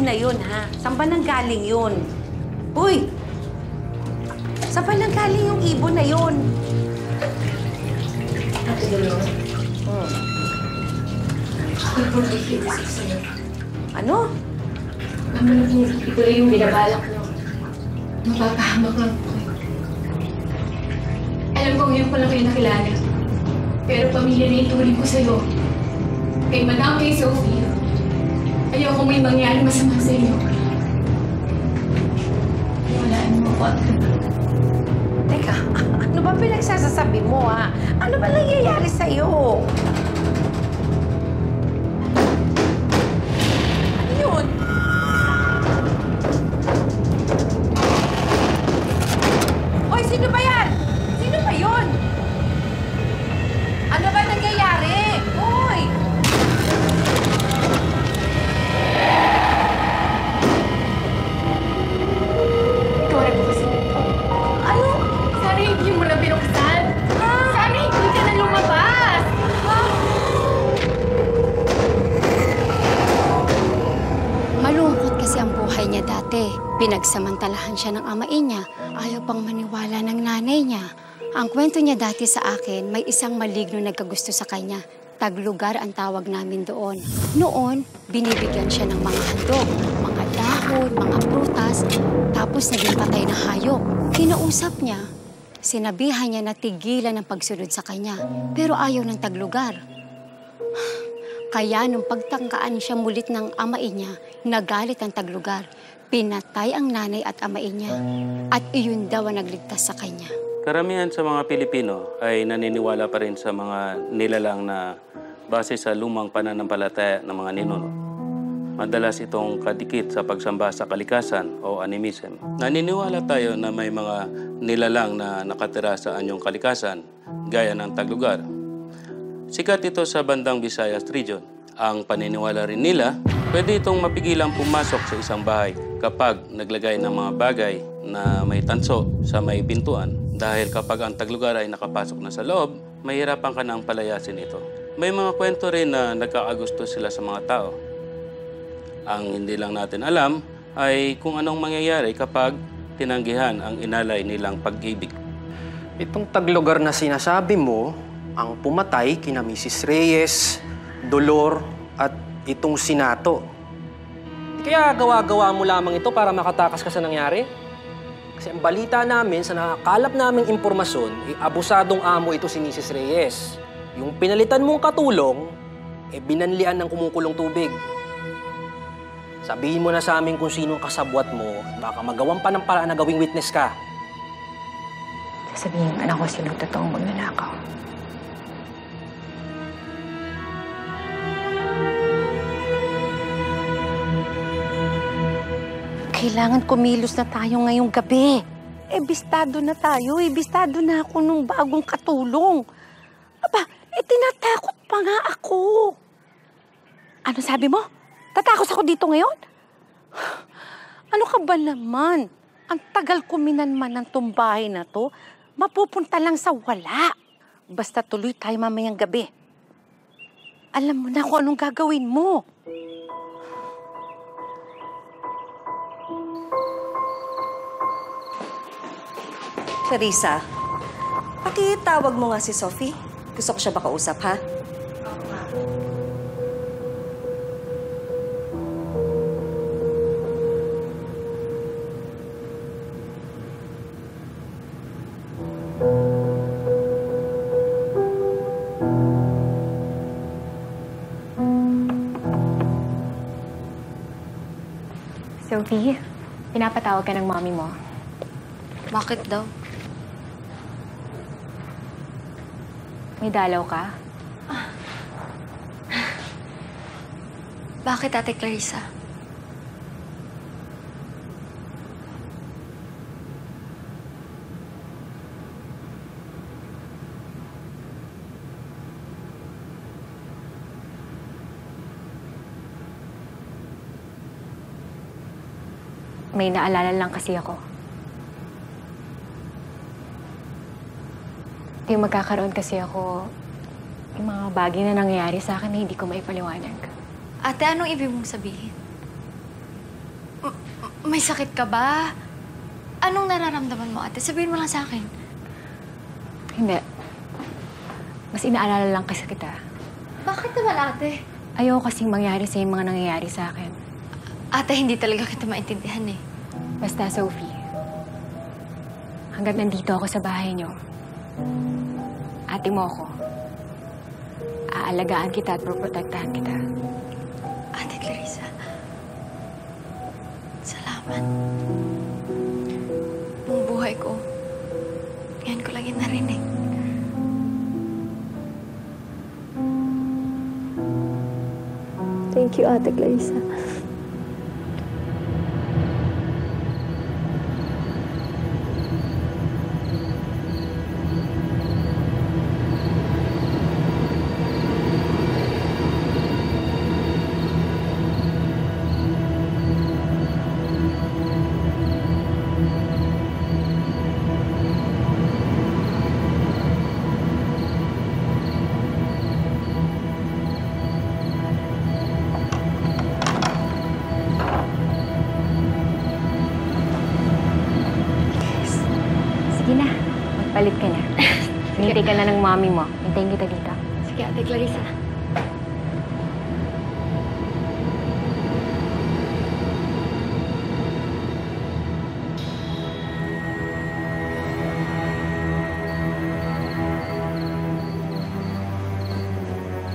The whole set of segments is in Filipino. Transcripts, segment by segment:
ibon na yun, ha? Saan ba nanggaling yun? Uy! Saan ba nanggaling yung ibon na yun? Ate Dolor. Ano? Ituloy yung binabalak nyo. Mapapahamak lang po kayo. Alam ko ngayon ko lang kayo nakilala. Pero pamilya na ituloy ko sa'yo. Kay Madam, kay Sophie. Ayoko may mangyari masama sa inyo. Walaan mo ako. Teka, ano ba pinagsasasabi mo, ha? Ano ba nangyayari sa'yo? Ano yun? Hoy, sino ba yan? Sino ba yun? Ano ba nangyayari? Hoy! Ikaw po kasi. Ano? Sana hindi mo na binuksan. Sana hindi ka na lumabas. Malungkot kasi ang buhay niya dati. Pinagsamantalahan siya ng amain niya. Ayaw pang maniwala ng nanay niya. Ang kwento niya dati sa akin, may isang maligno nagkagusto sa kanya. Taglugar ang tawag namin doon. Noon, binibigyan siya ng mga handog, mga dahon, mga prutas, tapos naging patay na hayop. Kinausap niya, sinabihan niya na tigilan ang pagsunod sa kanya, pero ayaw ng taglugar. Kaya nung pagtangkaan siya mulit ng amain niya, nagalit ang taglugar. Pinatay ang nanay at amain niya. At iyon daw ang nagligtas sa kanya. Karamihan sa mga Pilipino ay naniniwala pa rin sa mga nilalang na base sa lumang pananampalataya ng mga ninuno. Madalas itong kadikit sa pagsamba sa kalikasan o animism. Naniniwala tayo na may mga nilalang na nakatira sa anyong kalikasan, gaya ng taglugar. Sikat ito sa bandang Visayas region. Ang paniniwala rin nila, pwede itong mapigilang pumasok sa isang bahay kapag naglagay ng mga bagay na may tanso sa may pintuan. Dahil kapag ang taglugar ay nakapasok na sa loob, mahirapan ka nang palayasin ito. May mga kwento rin na nagkakagusto sila sa mga tao. Ang hindi lang natin alam ay kung anong mangyayari kapag tinanggihan ang inalay nilang pag-ibig. Itong taglugar na sinasabi mo, ang pumatay kina Mrs. Reyes, Dolor, at itong Sinato. Di kaya gawa-gawa mo lamang ito para makatakas ka sa nangyari? Kasi ang balita namin sa nakakalap naming impormasyon, abusadong amo ito si Mrs. Reyes. Yung pinalitan mong katulong, binanlian ng kumukulong tubig. Sabihin mo na sa amin kung sino ang kasabwat mo, baka magawan pa ng paraan na gawing witness ka. Sasabihin ng anak ko sino totoong magnanakaw. Kailangan kumilos na tayo ngayong gabi. Bistado na tayo. Bistado na ako nung bagong katulong. Aba, tinatakot pa nga ako. Ano sabi mo? Tatakot ako dito ngayon? Ano ka ba naman? Ang tagal ko minanman ng tumbahay na to, mapupunta lang sa wala. Basta tuloy tayo mamayang gabi. Alam mo na kung anong gagawin mo. Teresa, pakitawag mo nga si Sophie. Gusto ko siya ba kausap, ha? Sophie, pinapatawag ka ng mommy mo. Bakit daw? May dalaw ka? Bakit, Ate Clarissa? May naalala lang kasi ako. Yung magkakaroon kasi ako, yung mga bagay na nangyayari sa akin na hindi ko maipaliwanag. Ate, anong ibig mong sabihin? May sakit ka ba? Anong nararamdaman mo, ate? Sabihin mo lang sa akin. Hindi. Mas inaalala lang kasi kita. Bakit naman, ate? Ayoko kasing mangyari sa yung mga nangyayari sa akin. Ate, hindi talaga kita maintindihan eh. Basta, Sophie. Hanggang nandito ako sa bahay niyo, ate mo ako. Aalagaan kita at proprotektahan kita. Ate Clarissa, salamat. Buong buhay ko, ngayon ko lang yan narinig. Thank you, Ate Clarissa. Sige na, magpalit ka na. Hinintay ka na ng mami mo. Hintayin kita dito. Sige, Ate Clarissa.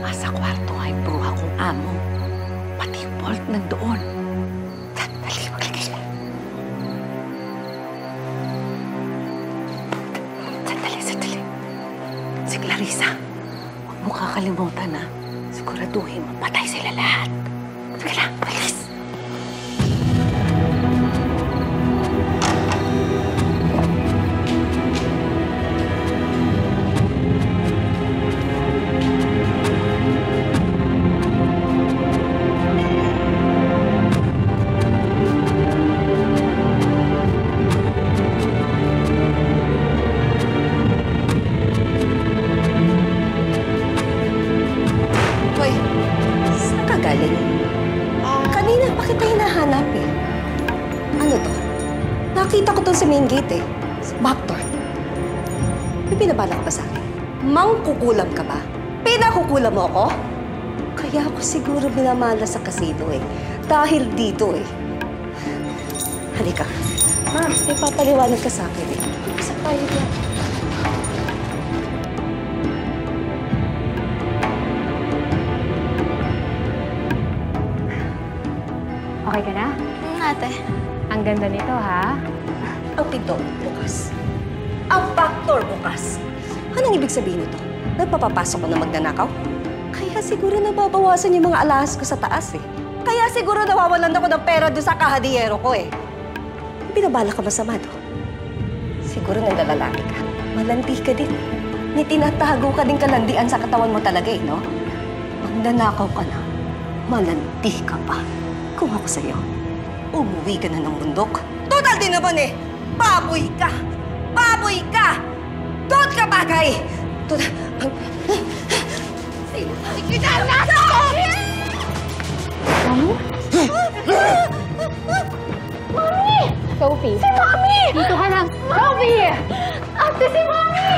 Nasa kwarto ay bruha kong amo. Pati yung bolt nandoon. Dali, maglagay na. Sandali. Si Clarissa, huwag mo kakalimutan na siguraduhin mo patay sila lahat. Sige lang, bilis. Hoy, saan ka galing? Kanina pa kita hinahanap eh. Ano to? Nakita ko to sa main gate eh. Sa back door. May pinabala ka ba sa akin? Mangkukulam ka ba? Pinakukulam mo ako? Kaya ako siguro minamala sa casino eh. Dahil dito eh. Halika. Ma'am, may papaliwanag ka sa akin eh. Isa tayo dyan. Okay ka na? Ate. Ang ganda nito, ha? Ang pinto bukas. Ang back door bukas. Anong ibig sabihin nito? Nagpapapasok ko na magnanakaw? Kaya siguro nababawasan yung mga alahas ko sa taas eh. Kaya siguro nawawalan ako ng pera doon sa kahadiyero ko eh. Binabala ka masama do? Siguro naglalaki ka. Malandi ka din. Ni tinatago ka din kalandian sa katawan mo talaga eh, no? Magnanakaw ka na. Malandi ka pa. Kung ako sa'yo, umuwi ka na ng bundok. Total din naman eh! Baboy ka! Baboy ka! Doon ka bagay! Total... Sige na! Mami! Mami! Sophie! Si Mami! Dito ka lang! Sophie! Ate, si Mami!